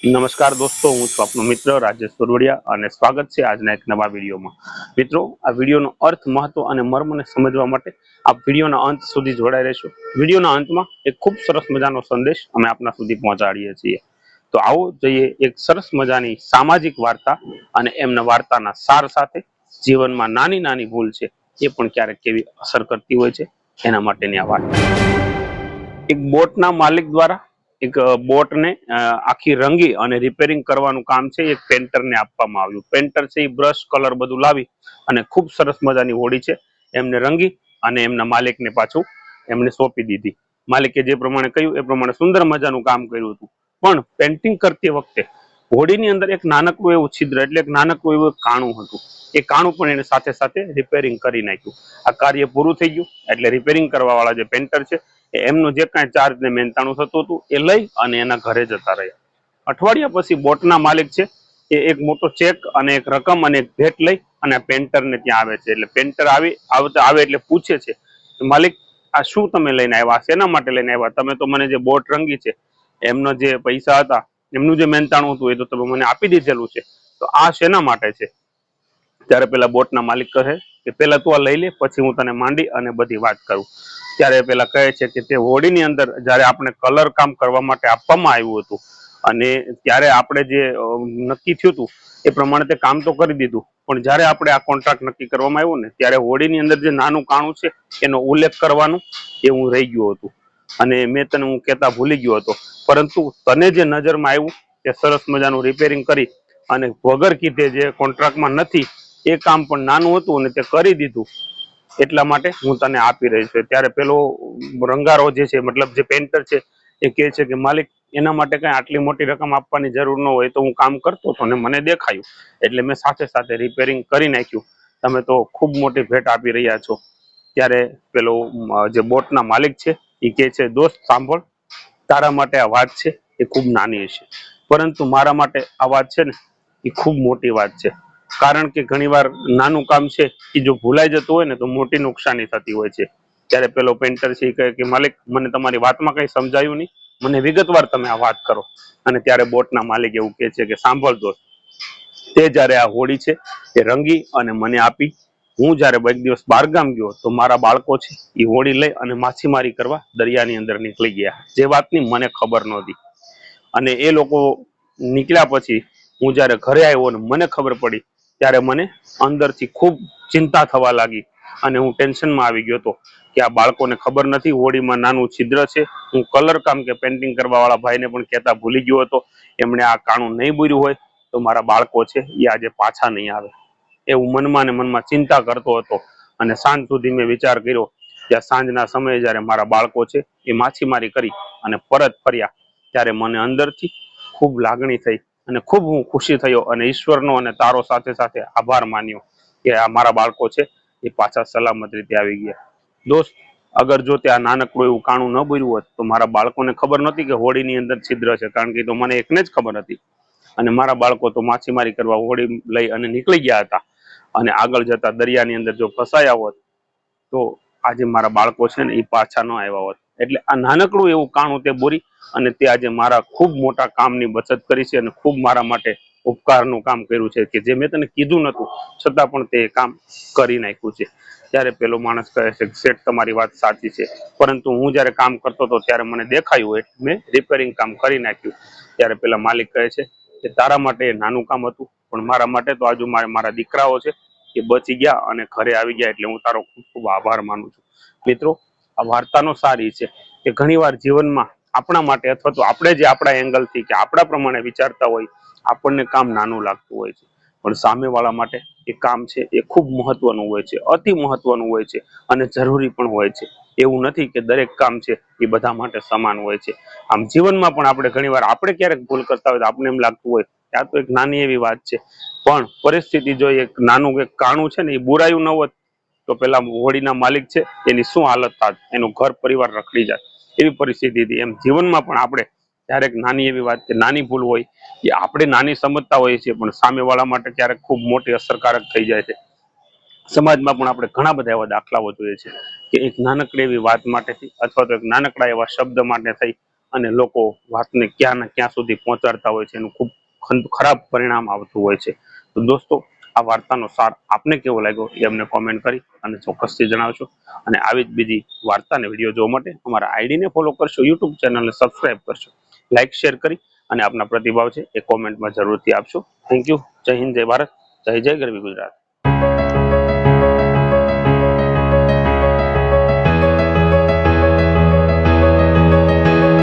નમસ્કાર દોસ્તો, હું છું આપનો મિત્ર રાજેશ સોરવડિયા અને સ્વાગત છે આજના એક નવા વિડીયોમાં. મિત્રો, આ વિડીયોનો અર્થ, મહત્વ અને મર્મને સમજવા માટે આપ વિડીયોના અંત સુધી જોડાઈ રહેશો. વિડીયોના અંતમાં એક ખૂબ સરસ મજાનો સંદેશ અમે આપના સુધી પહોંચાડીએ છીએ. તો આવો જોઈએ એક સરસ મજાની સામાજિક વાર્તા અને એમના વાર્તાના સાર સાથે જીવનમાં નાની નાની ભૂલ છે એ પણ ક્યારેક કેવી અસર કરતી હોય છે એના માટેની આ વાર્તા. એક બોટના માલિક દ્વારા એક બોટને આખી રંગી અને રિપેરિંગ કરવાનું કામ છે એક પેન્ટરને આપવામાં આવ્યું. પેન્ટર છે એ બ્રશ કલર બધું લાવી અને ખૂબ સરસ મજાની હોડી છે એમને રંગી અને એમના માલિકને પાછું એમને સોંપી દીધી. માલિકે જે પ્રમાણે કહ્યું એ પ્રમાણે સુંદર મજાનું કામ કર્યું હતું. પણ પેન્ટિંગ કરતી વખતે હોડીની અંદર એક નાનકડું એવું છિદ્ર, એટલે એક નાનકડું એવું કાણું હતું. એ કાણું પણ એને સાથે સાથે રિપેરિંગ કરી નાખ્યું. આ કાર્ય પૂરું થઈ ગયું એટલે રિપેરિંગ કરવા વાળા જે પેન્ટર છે એમનું જે કાંઈ ચાર્જ ને મહેનતાણું થતું હતું એ લઈ અને એના ઘરે જતા રહ્યા. અઠવાડિયા પછી બોટના માલિક છે એ એક મોટો ચેક અને એક રકમ અને એક ભેટ લઈ અને પેન્ટરને ત્યાં આવે છે. એટલે પેન્ટર આવે એટલે પૂછે છે, માલિક આ શું તમે લઈને આવ્યા, શેના માટે લઈને આવ્યા? તમે તો મને જે બોટ રંગી છે એમનો જે પૈસા હતા, એમનું જે મહેનતાણું હતું એ તો તમે મને આપી દીધેલું છે, તો આ શેના માટે છે? ત્યારે પેલા બોટના માલિક કહે કે પેલા તું આ લઈ લે, પછી હું તને માંડી અને બધી વાત કરું. ત્યારે પેલા કહે છે કે તે હોડીની અંદર જ્યારે આપણે કલર કામ કરવા માટે આપવામાં આવ્યું હતું અને ત્યારે આપણે જે નક્કી થયું હતું એ પ્રમાણે તે કામ તો કરી દીધું, પણ જ્યારે આપણે આ કોન્ટ્રાક્ટ નક્કી કરવામાં આવ્યું ને ત્યારે હોડીની અંદર જે નાનું કાણું છે એનો ઉલ્લેખ કરવાનું એ હું રહી ગયો હતું અને મેં તને હું કહેતા ભૂલી ગયો હતો. પરંતુ તને જે નજરમાં આવ્યું તે સરસ મજાનું રિપેરિંગ કરી અને વગર કીધે જે કોન્ટ્રાક્ટમાં નથી એ કામ પણ નાનું હતું અને તે કરી દીધું, એટલા માટે હું તને આપી રહી છું. ત્યારે પેલો રંગારો જે છે, મતલબ જે પેન્ટર છે, એ કહે છે કે માલિક એના માટે કઈ આટલી મોટી રકમ આપવાની જરૂર ન હોય, તો હું કામ કરતો હતો ને મને દેખાયું એટલે મેં સાથે સાથે રિપેરિંગ કરી નાખ્યું. તમે તો ખૂબ મોટી ભેટ આપી રહ્યા છો. ત્યારે પેલો જે બોટના માલિક છે એ કહે છે, દોસ્ત સાંભળ, તારા માટે આ વાત છે એ ખૂબ નાની હશે, પરંતુ મારા માટે આ વાત છે ને એ ખૂબ મોટી વાત છે. કારણ કે ઘણીવાર નાનું કામ છે એ જો ભૂલાઈ જતું હોય ને તો મોટી નુકસાની થતી હોય છે. ત્યારે પેલો પેન્ટર છે એ કહે કે માલિક મને તમારી વાતમાં કઈ સમજાયું નહીં, મને વિગતવાર તમે આ વાત કરો. અને ત્યારે બોટના માલિક એવું કહે છે કે સાંભળ દોસ્ત, તે જ્યારે આ હોડી છે એ રંગી અને મને આપી, હું જ્યારે એક દિવસ બહારગામ ગયો તો મારા બાળકો છે એ હોડી લઈ અને માછીમારી કરવા દરિયાની અંદર નીકળી ગયા, જે વાતની મને ખબર નહોતી. અને એ લોકો નીકળ્યા પછી હું જ્યારે ઘરે આવ્યો ને મને ખબર પડી ત્યારે મને અંદરથી ખૂબ ચિંતા થવા લાગી અને હું ટેન્શનમાં આવી ગયો હતો કે આ બાળકોને ખબર નથી હોડીમાં નાનું છિદ્ર છે. હું કલર કામ કે પેન્ટિંગ કરવા વાળા ભાઈને પણ કહેતા ભૂલી ગયો હતો. એમણે આ કાણું નહીં બૂર્યું હોય તો મારા બાળકો છે એ આજે પાછા નહીં આવે, એવું મનમાં ને મનમાં ચિંતા કરતો હતો. અને સાંજ સુધી મેં વિચાર કર્યો. ત્યાં સાંજના સમયે જ્યારે મારા બાળકો છે એ માછીમારી કરી અને પરત ફર્યા ત્યારે મને અંદરથી ખૂબ લાગણી થઈ અને ખૂબ હું ખુશી થયો અને ઈશ્વરનો અને તારો સાથે સાથે આભાર માન્યો કે આ મારા બાળકો છે એ પાછા સલામત રીતે આવી ગયા. દોસ્ત, અગર જો તે આ નાનકડું એવું કાણું ન બન્યું હોત તો મારા બાળકોને ખબર નહોતી કે હોડીની અંદર છિદ્ર છે, કારણ કે તો મને એકને જ ખબર હતી. અને મારા બાળકો તો માછીમારી કરવા હોડી લઈ અને નીકળી ગયા હતા અને આગળ જતા દરિયાની અંદર જો ફસાયા હોત તો આજે મારા બાળકો છે ને એ પાછા ન આવ્યા હોત. એટલે આ નાનકડું એવું કાણું તે બોરી અને તે આજે મારા ખૂબ મોટા કામની બચત કરી છે અને ખૂબ મારા માટે ઉપકારનું કામ કર્યું છે કે જે મેં તને કીધું નતું છતાં પણ તે કામ કરી નાખ્યું છે. ત્યારે પેલો માણસ કહે છે, શેઠ તમારી વાત સાચી છે, પરંતુ હું જ્યારે કામ કરતો હતો ત્યારે મને દેખાયું એટલે મેં રિપેરિંગ કામ કરી નાખ્યું. ત્યારે પેલા માલિક કહે છે કે તારા માટે એ નાનું કામ હતું, પણ મારા માટે તો આજુ મારા દીકરાઓ છે એ બચી ગયા અને ઘરે આવી ગયા, એટલે હું તારો ખૂબ ખૂબ આભાર માનું છું. મિત્રો, આ વાર્તાનો સારી છે કે ઘણીવાર જીવનમાં આપણા માટે અથવા તો આપણે જે આપણા એંગલથી કે આપણા પ્રમાણે વિચારતા હોય આપણને કામ નાનું લાગતું હોય છે, પણ સામેવાળા માટે એ કામ છે એ ખૂબ મહત્વનું હોય છે, અતિ મહત્વનું હોય છે અને જરૂરી પણ હોય છે. એવું નથી કે દરેક કામ છે એ બધા માટે સમાન હોય છે. આમ જીવનમાં પણ આપણે ઘણીવાર આપણે ક્યારેક ભૂલ કરતા હોય તો આપણે એમ લાગતું હોય કે આ તો એક નાની એવી વાત છે, પણ પરિસ્થિતિ જો એક નાનું એક કાણું છે ને એ બુરાયું ન હોત તો પેલા હોડીના માલિક છે એની શું હાલત થાત, એનું ઘર પરિવાર રખડી જાય એવી પરિસ્થિતિ હતી. એમ જીવનમાં પણ આપણે ક્યારેક નાની એવી વાત કે નાની ભૂલ હોય એ આપણે નાની સમજતા હોઈએ છીએ, પણ સામેવાળા માટે ક્યારેક ખૂબ મોટી અસરકારક થઈ જાય છે. સમાજમાં પણ આપણે ઘણા બધા એવા દાખલાઓ જોઈએ છે કે એક નાનકડી એવી વાત માટેથી અથવા તો એક નાનકડા એવા શબ્દ માટે થઈ અને લોકો વાતને ક્યાં ને ક્યાં સુધી પહોંચાડતા હોય છે, એનું ખૂબ ખરાબ પરિણામ આવતું હોય છે. તો દોસ્તો, આ વાર્તાનો સાર આપને કેવો લાગ્યો એ અમને કોમેન્ટ કરી અને ચોક્કસથી જણાવશો. અને આવી જ બીજી વાર્તા અને વિડીયો જોવા માટે અમારા આઈડીને ફોલો કરશો, યુટ્યુબ ચેનલને સબસ્ક્રાઇબ કરશો, લાઇક શેર કરી અને આપના પ્રતિભાવ છે એ કોમેન્ટમાં જરૂરથી આપશો. Thank you. જય હિન્દ, જય ભારત, જય જય ગરવી ગુજરાત.